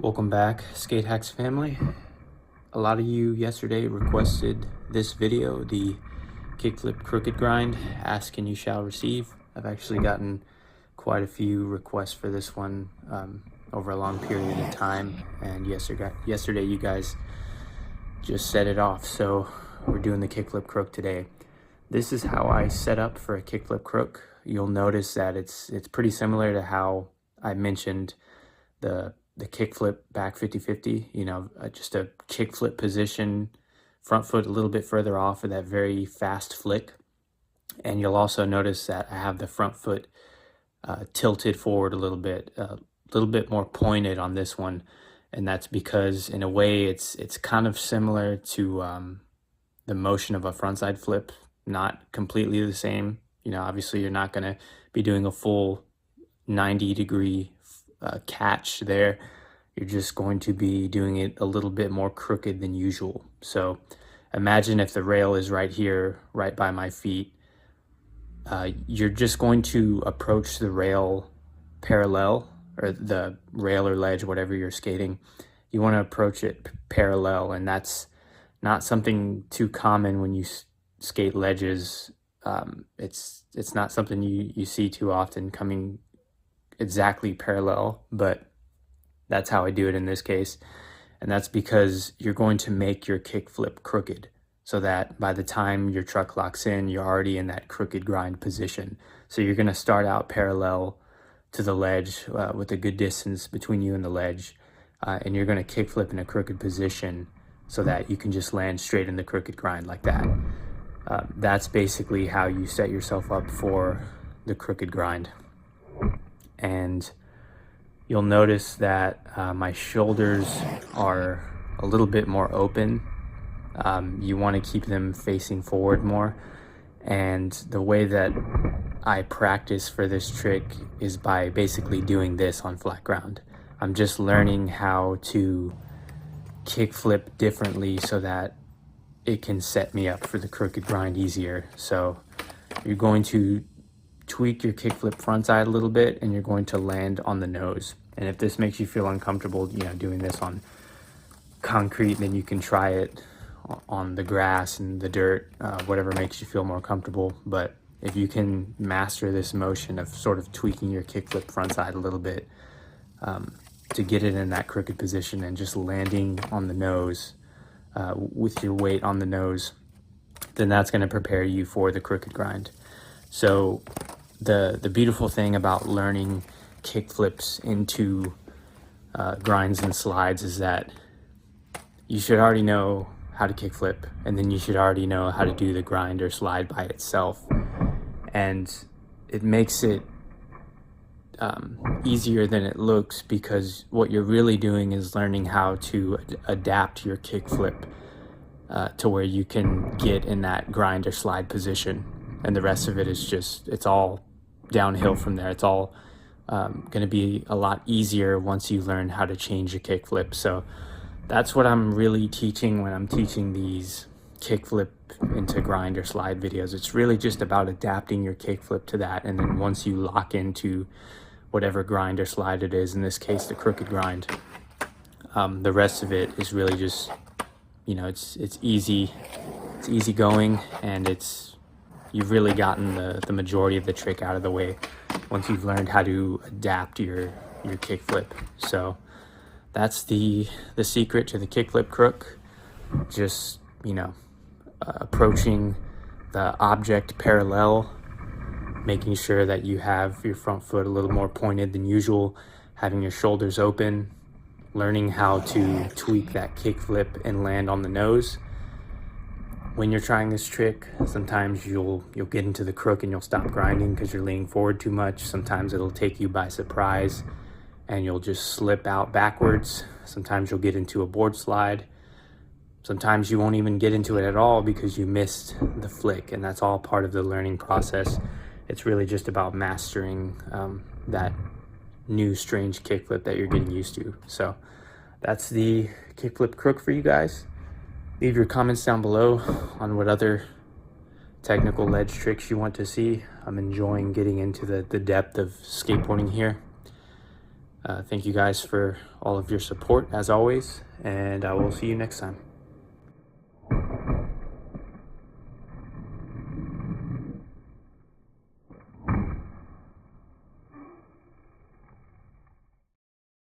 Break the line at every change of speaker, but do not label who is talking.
Welcome back, Skate Hacks family. A lot of you yesterday requested this video, the kickflip crooked grind, ask and you shall receive. I've actually gotten quite a few requests for this one over a long period of time, and yesterday you guys just set it off, so we're doing the kickflip crook today. This is how I set up for a kickflip crook. You'll notice that it's pretty similar to how I mentioned the kickflip back 50-50, just a kickflip position, front foot a little bit further off of that very fast flick. And you'll also notice that I have the front foot tilted forward a little bit more pointed on this one. And that's because in a way it's kind of similar to the motion of a frontside flip, not completely the same. Obviously you're not gonna be doing a full 90-degree catch there. You're just going to be doing it a little bit more crooked than usual. So imagine if the rail is right here, right by my feet. You're just going to approach the rail parallel, or the rail or ledge, whatever you're skating. You want to approach it parallel, and that's not something too common when you skate ledges. It's not something you see too often, coming exactly parallel, but that's how I do it in this case. And that's because you're going to make your kickflip crooked, so that by the time your truck locks in, you're already in that crooked grind position. So you're going to start out parallel to the ledge with a good distance between you and the ledge, and you're going to kickflip in a crooked position so that you can just land straight in the crooked grind like that. That's basically how you set yourself up for the crooked grind. And you'll notice that my shoulders are a little bit more open. You want to keep them facing forward more. And the way that I practice for this trick is by basically doing this on flat ground. I'm just learning how to kickflip differently so that it can set me up for the crooked grind easier. So you're going to tweak your kickflip frontside a little bit, and you're going to land on the nose. And if this makes you feel uncomfortable, doing this on concrete, then you can try it on the grass and the dirt, whatever makes you feel more comfortable. But if you can master this motion of sort of tweaking your kickflip frontside a little bit to get it in that crooked position and just landing on the nose with your weight on the nose, then that's going to prepare you for the crooked grind. So the beautiful thing about learning kickflips into grinds and slides is that you should already know how to kickflip, and then you should already know how to do the grind or slide by itself. And it makes it easier than it looks, because what you're really doing is learning how to adapt your kickflip to where you can get in that grind or slide position. And the rest of it is just, it's all downhill from there. It's all going to be a lot easier once you learn how to change your kickflip. So that's what I'm really teaching when I'm teaching these kickflip into grind or slide videos. It's really just about adapting your kickflip to that. And then once you lock into whatever grind or slide it is, in this case, the crooked grind, the rest of it is really just, it's easy going, and you've really gotten the majority of the trick out of the way once you've learned how to adapt your kickflip. So that's the secret to the kickflip crook. Just, approaching the object parallel, making sure that you have your front foot a little more pointed than usual, having your shoulders open, learning how to tweak that kickflip and land on the nose. When you're trying this trick, sometimes you'll get into the crook and you'll stop grinding because you're leaning forward too much. Sometimes it'll take you by surprise and you'll just slip out backwards. Sometimes you'll get into a board slide. Sometimes you won't even get into it at all because you missed the flick, and that's all part of the learning process. It's really just about mastering that new strange kickflip that you're getting used to. So that's the kickflip crook for you guys. Leave your comments down below on what other technical ledge tricks you want to see. I'm enjoying getting into the depth of skateboarding here. Thank you guys for all of your support as always, and I will see you next time.